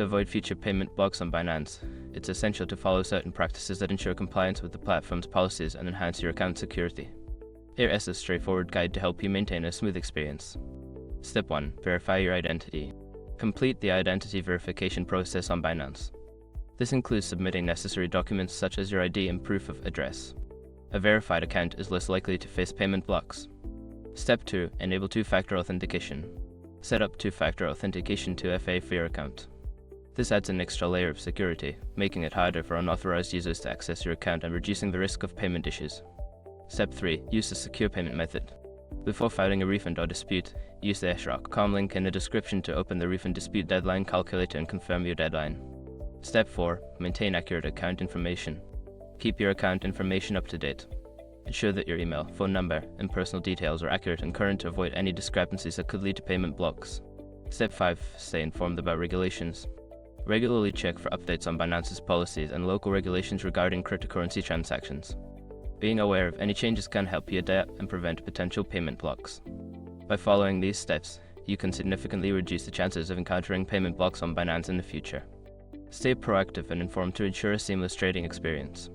To avoid future payment blocks on Binance, it's essential to follow certain practices that ensure compliance with the platform's policies and enhance your account security. Here is a straightforward guide to help you maintain a smooth experience. Step 1. Verify your identity. Complete the identity verification process on Binance. This includes submitting necessary documents such as your ID and proof of address. A verified account is less likely to face payment blocks. Step 2. Enable two-factor authentication. Set up two-factor authentication 2FA for your account. This adds an extra layer of security, making it harder for unauthorized users to access your account and reducing the risk of payment issues. Step 3. Use a secure payment method. Before filing a refund or dispute, use the #com link in the description to open the refund dispute deadline calculator and confirm your deadline. Step 4. Maintain accurate account information. Keep your account information up to date. Ensure that your email, phone number, and personal details are accurate and current to avoid any discrepancies that could lead to payment blocks. Step 5. Stay informed about regulations. Regularly check for updates on Binance's policies and local regulations regarding cryptocurrency transactions. Being aware of any changes can help you adapt and prevent potential payment blocks. By following these steps, you can significantly reduce the chances of encountering payment blocks on Binance in the future. Stay proactive and informed to ensure a seamless trading experience.